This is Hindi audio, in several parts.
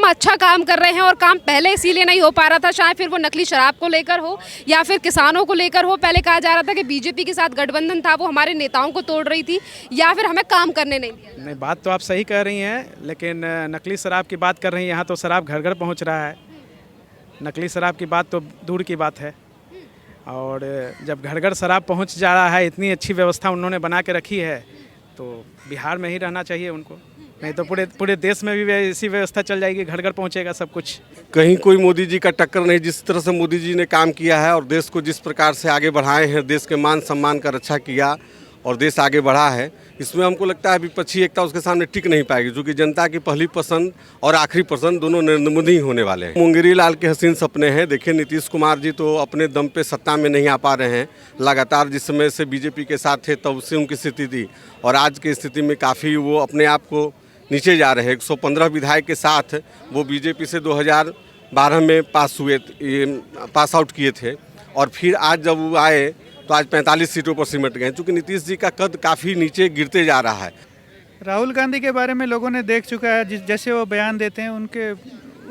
हम अच्छा काम कर रहे हैं और काम पहले इसीलिए नहीं हो पा रहा था, शायद फिर वो नकली शराब को लेकर हो या फिर किसानों को लेकर हो। पहले कहा जा रहा था कि बीजेपी के साथ गठबंधन था, वो हमारे नेताओं को तोड़ रही थी या फिर हमें काम करने नहीं दिया। नहीं, बात तो आप सही कह रही हैं, लेकिन नकली शराब की बात कर रही हैं। यहाँ तो शराब घर घर पहुँच रहा है। नकली शराब की बात तो दूर की बात है। और जब घर घर शराब पहुँच जा रहा है, इतनी अच्छी व्यवस्था उन्होंने बना के रखी है, तो बिहार में ही रहना चाहिए उनको। नहीं तो पूरे देश में भी ऐसी व्यवस्था चल जाएगी, घर घर पहुँचेगा सब कुछ। कहीं कोई मोदी जी का टक्कर नहीं। जिस तरह से मोदी जी ने काम किया है और देश को जिस प्रकार से आगे बढ़ाए हैं, देश के मान सम्मान का रक्षा किया और देश आगे बढ़ा है, इसमें हमको लगता है विपक्षी एकता उसके सामने टिक नहीं पाएगी, क्योंकि जनता की पहली पसंद और आखिरी पसंद दोनों नरेंद्र मोदी ही होने वाले हैं। मुंगेरी लाल के हसीन सपने हैं। देखिए, नीतीश कुमार जी तो अपने दम पे सत्ता में नहीं आ पा रहे हैं। लगातार जिस समय से बीजेपी के साथ थे तब से उनकी स्थिति थी, और आज की स्थिति में काफ़ी वो अपने आप को नीचे जा रहे हैं। 115 विधायक के साथ वो बीजेपी से 2012 में पास आउट किए थे, और फिर आज जब वो आए तो आज 45 सीटों पर सिमट गए, क्योंकि नीतीश जी का कद काफ़ी नीचे गिरते जा रहा है। राहुल गांधी के बारे में लोगों ने देख चुका है, जैसे वो बयान देते हैं उनके,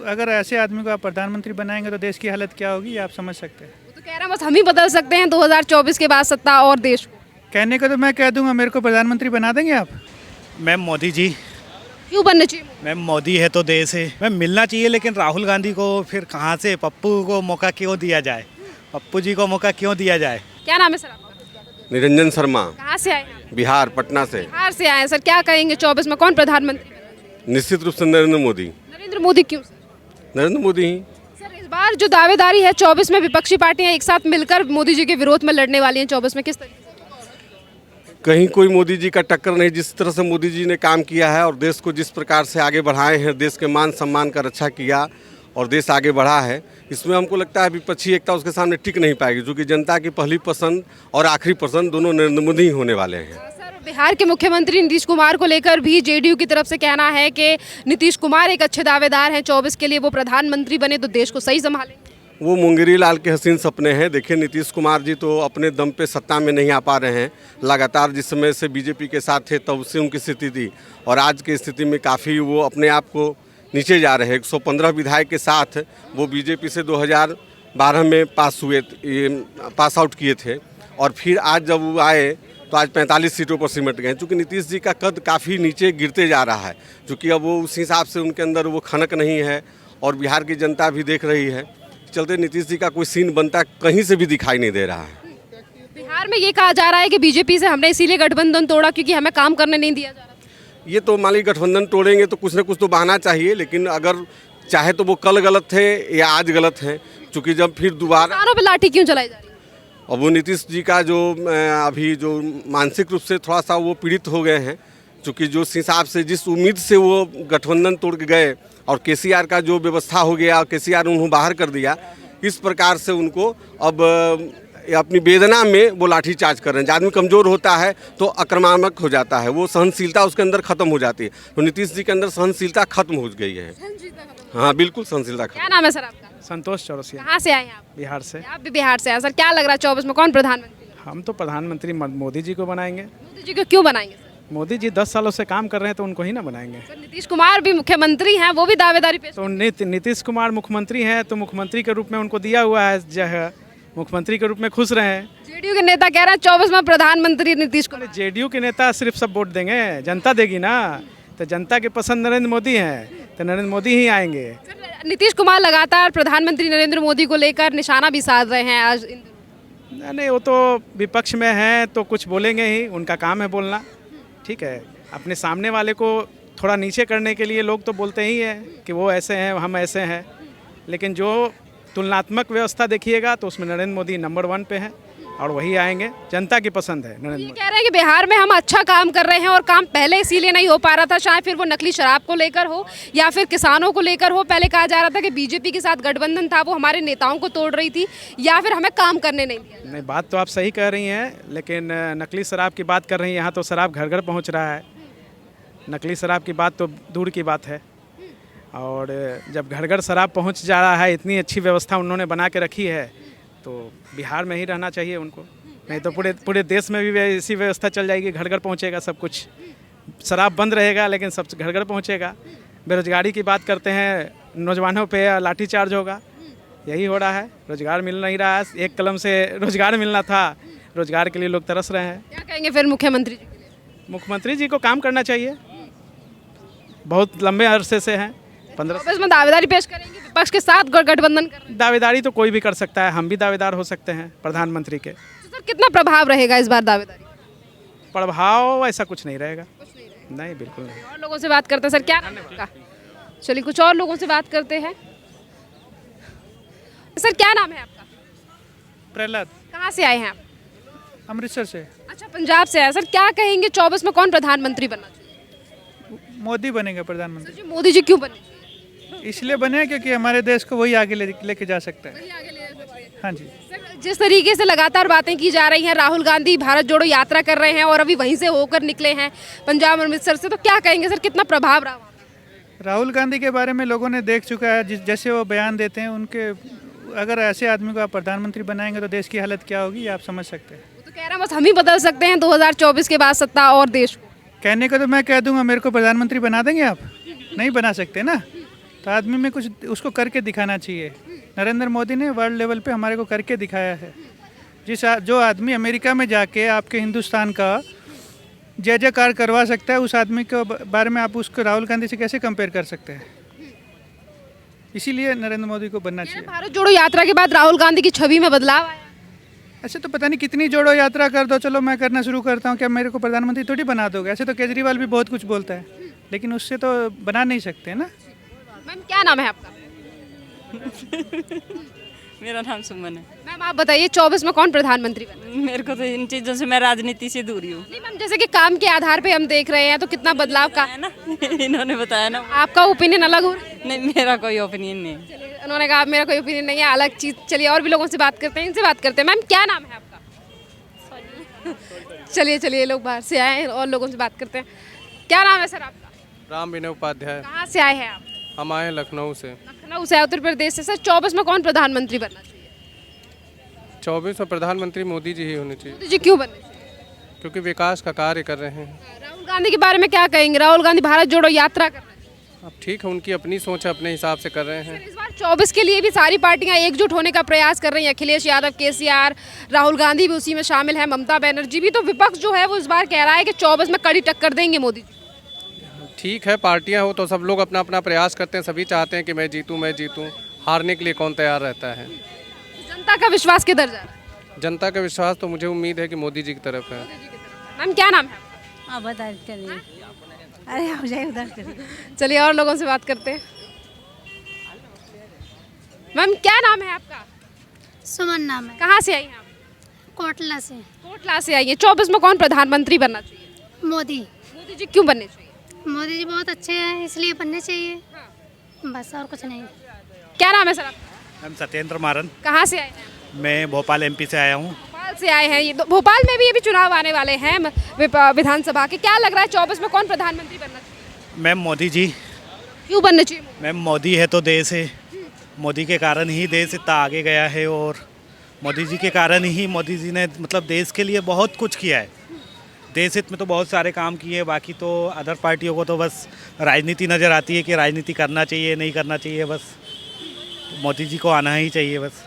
अगर ऐसे आदमी को आप प्रधानमंत्री बनाएंगे तो देश की हालत क्या होगी, आप समझ सकते हैं। वो तो कह रहा है बस हम ही बदल सकते हैं 2024 के बाद सत्ता और देश को। कहने को तो मैं कह दूंगा, मेरे को प्रधानमंत्री बना देंगे आप? मैम मोदी जी। क्यों बनना चाहिए? मैम मोदी है तो देश है। मैम मिलना चाहिए, लेकिन राहुल गांधी को फिर कहाँ से, पप्पू को मौका क्यों दिया जाए? पप्पू जी को मौका क्यों दिया जाए? क्या नाम है सर आपका? निरंजन शर्मा, कहाँ से आए हैं? बिहार, पटना से। बिहार से आए हैं सर। क्या कहेंगे 24 में कौन प्रधानमंत्री बनेगा? निश्चित रूप से नरेंद्र मोदी। नरेंद्र मोदी क्यों सर? नरेंद्र मोदी ही। सर इस बार जो दावेदारी है 24 में विपक्षी पार्टियां एक साथ मिलकर मोदी जी के विरोध में लड़ने वाली हैं 24 में, किस तरीके से? कहीं कोई मोदी जी का टक्कर नहीं। जिस तरह से मोदी जी ने काम किया है और देश को जिस प्रकार से आगे बढ़ाए हैं, देश के मान सम्मान का रक्षा किया और देश आगे बढ़ा है, इसमें हमको लगता है विपक्षी एकता उसके सामने टिक नहीं पाएगी, क्योंकि जनता की पहली पसंद और आखिरी पसंद दोनों नरेंद्र मोदी ही होने वाले हैं। सर बिहार के मुख्यमंत्री नीतीश कुमार को लेकर भी जेडीयू की तरफ से कहना है कि नीतीश कुमार एक अच्छे दावेदार हैं, 24 के लिए वो प्रधानमंत्री बने तो देश को सही संभालेंगे। वो मुंगेरी लाल के हसीन सपने हैं। देखिए, नीतीश कुमार जी तो अपने दम पे सत्ता में नहीं आ पा रहे हैं। लगातार जिस समय से बीजेपी के साथ थे तब से उनकी स्थिति थी, और आज की स्थिति में काफ़ी वो अपने आप को नीचे जा रहे हैं। 115 विधायक के साथ वो बीजेपी से 2012 में पास आउट किए थे, और फिर आज जब वो आए तो आज 45 सीटों पर सिमट गए, क्योंकि नीतीश जी का कद काफ़ी नीचे गिरते जा रहा है। क्योंकि अब वो उस हिसाब से उनके अंदर वो खनक नहीं है, और बिहार की जनता भी देख रही है। चलते नीतीश जी का कोई सीन बनता कहीं से भी दिखाई नहीं दे रहा है। बिहार में ये कहा जा रहा है कि बीजेपी से हमने इसीलिए गठबंधन तोड़ा क्योंकि हमें काम करने नहीं दिया जा रहा। ये तो मान ली गठबंधन तोड़ेंगे तो कुछ ना कुछ तो बहाना चाहिए, लेकिन अगर चाहे तो वो कल गलत थे या आज गलत हैं, क्योंकि जब फिर दोबारा किसानों पे लाठी क्यों चलाई जा रही है? अब वो नीतीश जी का जो अभी जो मानसिक रूप से थोड़ा सा वो पीड़ित हो गए हैं, क्योंकि जो हिसाब से जिस उम्मीद से वो गठबंधन तोड़ के गए और केसीआर का जो व्यवस्था हो गया, केसीआर उन्होंने बाहर कर दिया, इस प्रकार से उनको अब अपनी वेदना में वो लाठीचार्ज कर रहे हैं। जब आदमी कमज़ोर होता है तो आक्रामक हो जाता है, वो सहनशीलता उसके अंदर खत्म हो जाती है। तो नीतीश जी के अंदर सहनशीलता खत्म हो गई है। हाँ बिल्कुल, सहनशीलता खत्म। क्या नाम है सर आपका? संतोष चौरसिया, कहाँ से आए हैं आप? बिहार से। आप भी बिहार से आए सर। क्या लग रहा है 24 में कौन प्रधानमंत्री? हम तो प्रधानमंत्री मोदी जी को बनाएंगे। मोदी जी को क्यों बनाएंगे सर? मोदी जी 10 सालों से काम कर रहे हैं तो उनको ही ना बनाएंगे। सर नीतीश कुमार भी मुख्यमंत्री हैं, वो भी दावेदारी पेश। तो नीतीश कुमार मुख्यमंत्री हैं तो मुख्यमंत्री के रूप में उनको दिया हुआ है जगह, मुख्यमंत्री के रूप में खुश रहे हैं। जेडीयू के नेता कह रहे हैं 24 में प्रधानमंत्री नीतीश कुमार। जेडीयू के नेता सिर्फ सब वोट देंगे, जनता देगी ना। तो जनता के पसंद नरेंद्र मोदी हैं तो नरेंद्र मोदी ही आएंगे। नीतीश कुमार लगातार प्रधानमंत्री नरेंद्र मोदी को लेकर निशाना भी साध रहे हैं आज इन दिनों। नहीं, वो तो विपक्ष में हैं तो कुछ बोलेंगे ही, उनका काम है बोलना। ठीक है, अपने सामने वाले को थोड़ा नीचे करने के लिए लोग तो बोलते ही हैं कि वो ऐसे हैं, हम ऐसे हैं, लेकिन जो तुलनात्मक व्यवस्था देखिएगा तो उसमें नरेंद्र मोदी नंबर 1 पे हैं और वही आएंगे। जनता की पसंद है नरेंद्र मोदी। कह रहे हैं कि बिहार में हम अच्छा काम कर रहे हैं और काम पहले इसीलिए नहीं हो पा रहा था, शायद फिर वो नकली शराब को लेकर हो या फिर किसानों को लेकर हो। पहले कहा जा रहा था कि बीजेपी के साथ गठबंधन था, वो हमारे नेताओं को तोड़ रही थी या फिर हमें काम करने नहीं दिया। नहीं, बात तो आप सही कह रही हैं, लेकिन नकली शराब की बात कर रही हैं। यहाँ तो शराब घर घर पहुँच रहा है। नकली शराब की बात तो दूर की बात है, और जब घर घर शराब पहुँच जा रहा है, इतनी अच्छी व्यवस्था उन्होंने बना के रखी है, तो बिहार में ही रहना चाहिए उनको। नहीं तो पूरे देश में भी ऐसी व्यवस्था चल जाएगी, घर घर पहुँचेगा सब कुछ। शराब बंद रहेगा लेकिन सब घर घर पहुँचेगा। बेरोजगारी की बात करते हैं, नौजवानों पे लाठीचार्ज होगा, यही हो रहा है। रोजगार मिल नहीं रहा है, एक कलम से रोजगार मिलना था, रोजगार के लिए लोग तरस रहे हैं। क्या कहेंगे फिर मुख्यमंत्री जी के लिए? मुख्यमंत्री जी को काम करना चाहिए, बहुत लंबे अरसे से हैं 15। वापस में दावेदारी पेश करेंगे विपक्ष के साथ गठबंधन कर रहे हैं। दावेदारी तो कोई भी कर सकता है, हम भी दावेदार हो सकते हैं प्रधानमंत्री के। तो सर कितना प्रभाव रहेगा इस बार दावेदारी? प्रभाव ऐसा कुछ नहीं रहेगा, नहीं बिल्कुल नहीं। और लोगों से बात करते हैं। सर क्या नाम है आपका? चलिए कुछ और लोगों से बात करते हैं। सर क्या नाम है आपका? प्रहलाद, कहाँ से आए हैं आप? अमृतसर से। अच्छा, पंजाब से आए। सर क्या कहेंगे 24 में कौन प्रधानमंत्री बनना चाहिए? मोदी बनेगा प्रधानमंत्री। जी, मोदी जी क्यों बने? इसलिए बने क्योंकि हमारे देश को वही आगे लेके जा सकता है। हाँ जी। सर जिस तरीके से लगातार बातें की जा रही हैं, राहुल गांधी भारत जोड़ो यात्रा कर रहे हैं और अभी वहीं से होकर निकले हैं पंजाब अमृतसर से, तो क्या कहेंगे सर कितना प्रभाव रहा वहाँ पे? राहुल गांधी के बारे में लोगों ने देख चुका है, जैसे वो बयान देते हैं उनके, अगर ऐसे आदमी को आप प्रधानमंत्री बनाएंगे तो देश की हालत क्या होगी ये आप समझ सकते हैं। वो तो कह रहा है बस हम ही बदल सकते हैं 2024 के बाद सत्ता और देश को। कहने को तो मैं कह दूंगा मेरे को प्रधानमंत्री बना देंगे आप, नहीं बना सकते ना। तो आदमी में कुछ उसको करके दिखाना चाहिए। नरेंद्र मोदी ने वर्ल्ड लेवल पे हमारे को करके दिखाया है। जो आदमी अमेरिका में जाके आपके हिंदुस्तान का जय जयकार करवा सकता है, उस आदमी के बारे में आप उसको राहुल गांधी से कैसे कंपेयर कर सकते हैं? इसीलिए नरेंद्र मोदी को बनना चाहिए। भारत जोड़ो यात्रा के बाद राहुल गांधी की छवि में बदलाव आया। ऐसे तो पता नहीं कितनी जोड़ो यात्रा कर दो, चलो मैं करना शुरू करता हूँ, क्या मेरे को प्रधानमंत्री थोड़ी बना दोगे? ऐसे तो केजरीवाल भी बहुत कुछ बोलता है, लेकिन उससे तो बना नहीं सकते ना। मैम क्या नाम है आपका? मेरा नाम सुमन है। मैम आप बताइए 24 में कौन प्रधानमंत्री बने? मेरे को तो इन चीज़ों से, मैं राजनीति से दूरी हूँ। नहीं मैम, जैसे कि काम के आधार पे हम देख रहे हैं तो कितना बदलाव का है ना इन्होंने बताया ना। आपका ओपिनियन अलग हो रहा है? नहीं, मेरा कोई ओपिनियन नहीं है। चलिए, उन्होंने कहा मेरा कोई ओपिनियन नहीं है, अलग चीज़। चलिए और भी लोगों से बात करते हैं, इनसे बात करते हैं। मैम क्या नाम है आपका? चलिए लोग बाहर से आए हैं और लोगों से बात करते हैं। क्या नाम है सर आपका? राम विनय उपाध्याय। कहाँ से आए हैं आप? हम आए हैं लखनऊ से। लखनऊ से, उत्तर प्रदेश से। सर 24 में कौन प्रधानमंत्री बनना चाहिए? 24 में प्रधानमंत्री मोदी जी ही होने चाहिए, मोदी जी क्यों बनने चाहिए? क्योंकि विकास का कार्य कर रहे हैं। राहुल गांधी के बारे में क्या कहेंगे? राहुल गांधी भारत जोड़ो यात्रा कर रहे हैं। अब ठीक है, उनकी अपनी सोच है, अपने हिसाब से कर रहे हैं। इस बार 24 के लिए भी सारी पार्टियां एकजुट होने का प्रयास कर रही हैं। अखिलेश यादव, केसीआर, राहुल गांधी भी उसी में शामिल है, ममता बनर्जी भी। तो विपक्ष जो है वो इस बार कह रहा है कि 24 में कड़ी टक्कर देंगे मोदी जी। ठीक है, पार्टियां हो तो सब लोग अपना अपना प्रयास करते हैं, सभी चाहते हैं कि मैं जीतूं। हारने के लिए कौन तैयार रहता है? जनता का विश्वास किधर जा रहा है? जनता का विश्वास तो मुझे उम्मीद है कि मोदी जी की तरफ है। मैम क्या नाम है? आप बता करिए। अरे आप जाइए उधर करिए। चलिए और लोगों से बात करते हैं। मैम क्या नाम है आपका? सुमन नाम है। कहाँ से आई हैं आप? कोटला से। कोटला से आई है। 24 में कौन प्रधानमंत्री बनना चाहिए? मोदी। मोदी जी क्यों बनने चाहिए? मोदी जी बहुत अच्छे हैं इसलिए बनने चाहिए, बस और कुछ नहीं। क्या नाम है सर आपका? हम सत्येंद्र मारन। कहाँ से आए हैं? मैं भोपाल एमपी से आया हूँ। भोपाल से आए हैं। ये भोपाल में भी अभी चुनाव आने वाले हैं विधानसभा के। क्या लग रहा है 24 में कौन प्रधानमंत्री बनना चाहिए? मैम मोदी जी। क्यों बनने चाहिए? मैम मोदी है तो देश है, मोदी के कारण ही देश इतना आगे गया है और मोदी जी के कारण ही मोदी जी ने मतलब देश के लिए बहुत कुछ किया है। देश हित में तो बहुत सारे काम किए, बाकी तो अदर पार्टियों को तो बस राजनीति नज़र आती है कि राजनीति करना चाहिए नहीं करना चाहिए, बस मोदी जी को आना ही चाहिए बस।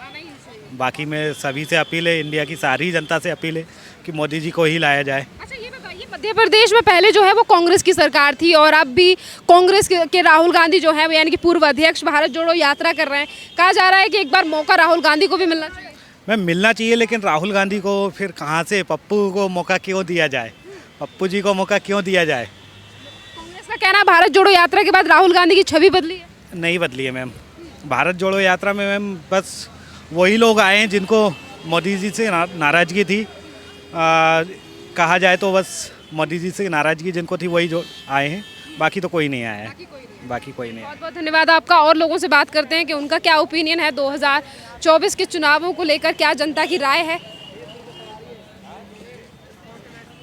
बाकी मैं सभी से अपील है, इंडिया की सारी जनता से अपील है कि मोदी जी को ही लाया जाए। अच्छा ये बताइए, मध्य प्रदेश में पहले जो है वो कांग्रेस की सरकार थी और अब भी कांग्रेस के राहुल गांधी जो है यानी कि पूर्व अध्यक्ष भारत जोड़ो यात्रा कर रहे हैं। कहा जा रहा है कि एक बार मौका राहुल गांधी को भी मिलना चाहिए। मैम मिलना चाहिए, लेकिन राहुल गांधी को फिर कहाँ से, पप्पू को मौका क्यों दिया जाए? पप्पू जी को मौका क्यों दिया जाए? कांग्रेस का कहना है भारत जोड़ो यात्रा के बाद राहुल गांधी की छवि बदली है। नहीं बदली है मैम। भारत जोड़ो यात्रा में मैम बस वही लोग आए हैं जिनको मोदी जी से नाराज़गी थी। कहा जाए तो बस मोदी जी से नाराज़गी जिनको थी वही जो आए हैं, बाकी तो कोई नहीं आया है। बाकी कोई नहीं। बहुत बहुत धन्यवाद आपका। और लोगों से बात करते हैं कि उनका क्या ओपिनियन है 2024 के चुनावों को लेकर, क्या जनता की राय है।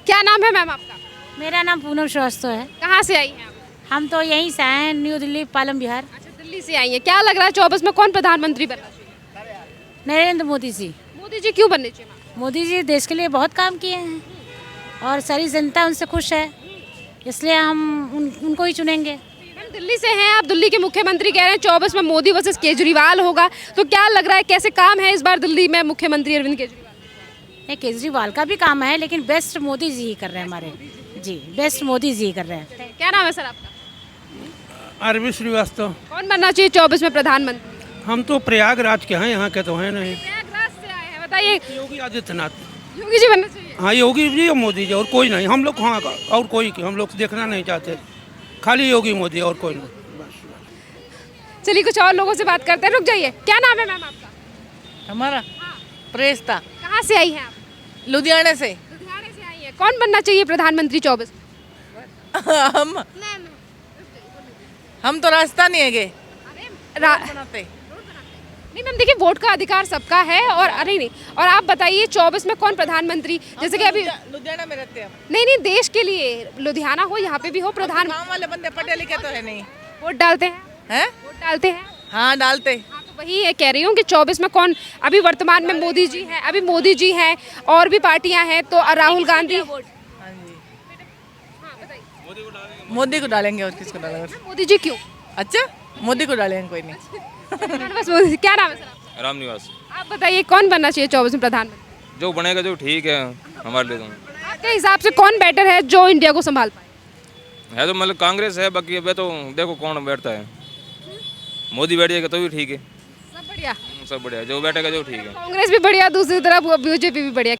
क्या नाम है मैम आपका? मेरा नाम पूनम श्रीवास्तव है। कहाँ से आई हैं आप? हम तो यहीं से आए हैं, न्यू दिल्ली पालम बिहार। अच्छा दिल्ली से आई हैं। क्या लग रहा है 24 में कौन प्रधानमंत्री बनना चाहिए? नरेंद्र मोदी जी। मोदी जी क्यों बनने चाहिए मैम? मोदी जी देश के लिए बहुत काम किए हैं और सारी जनता उनसे खुश है, इसलिए हम उनको ही चुनेंगे। मैम दिल्ली से हैं आप, दिल्ली के मुख्यमंत्री कह रहे हैं 24 में मोदी वर्सेस केजरीवाल होगा, तो क्या लग रहा है कैसे काम है इस बार दिल्ली में मुख्यमंत्री अरविंद केजरीवाल? ये केजरीवाल का भी काम है, लेकिन बेस्ट मोदी जी ही कर रहे हैं हमारे। जी, बेस्ट मोदी जी कर रहे हैं। क्या नाम है सर आपका? अरविंद श्रीवास्तव। कौन बनना चाहिए 24 में प्रधानमंत्री? हम तो प्रयागराज के हैं, यहाँ के तो हैं नहीं। प्रयागराज से आए हैं, बताइए। योगी आदित्यनाथ। योगी जी बनना चाहिए। हाँ, योगी जी और मोदी जी, और कोई नहीं। हम लोग हाँ, और कोई हम लोग देखना नहीं चाहते, खाली योगी मोदी और कोई नहीं। चलिए कुछ और लोगों से बात करते हैं, रुक जाइए। क्या नाम है मैम आपका? हमारा प्रेस्ता, कहाँ से आई हैं आप? लुधियाना से। लुधियाने से आई हैं। कौन बनना चाहिए प्रधानमंत्री 24? हम तो रास्ता नहीं है गए बनाते नहीं मैम, देखिए वोट का अधिकार सबका है, और अरे नहीं, और आप बताइए 24 में कौन प्रधानमंत्री, जैसे कि अभी लुधियाना में रहते हैं। नहीं देश के लिए, लुधियाना हो यहाँ पे भी हो, प्रधान गाँव वाले बंदे पढ़े लिखे तो है नहीं। वोट डालते हैं? हैं? वोट डालते हैं? हाँ, डालते। हाँ, तो वही है कह रही हूँ कि 24 में कौन, अभी वर्तमान में मोदी जी हैं, अभी मोदी जी हैं और भी पार्टियां हैं, तो राहुल गांधी। हाँ जी, मोदी को डालेंगे। और किसको डालेंगे? मोदी जी क्यों? अच्छा, मोदी को डालेंगे, कोई नहीं। बस मोदी। क्या नाम है सर आपका? रामनिवास। आप बताइए कौन बनना चाहिए 24 में प्रधानमंत्री? जो बनेगा जो ठीक है हमारे लिए। तो आपके हिसाब से कौन बेटर है जो इंडिया को संभाल पाए? है तो मतलब कांग्रेस है, बाकी अब तो देखो कौन बैठता है। मोदी बैठ जाएगा तो भी ठीक है, सब बढ़िया। सब बढ़िया, जो बैठेगा जो ठीक है। कांग्रेस भी बढ़िया, दूसरी तरफ बीजेपी भी बढ़िया।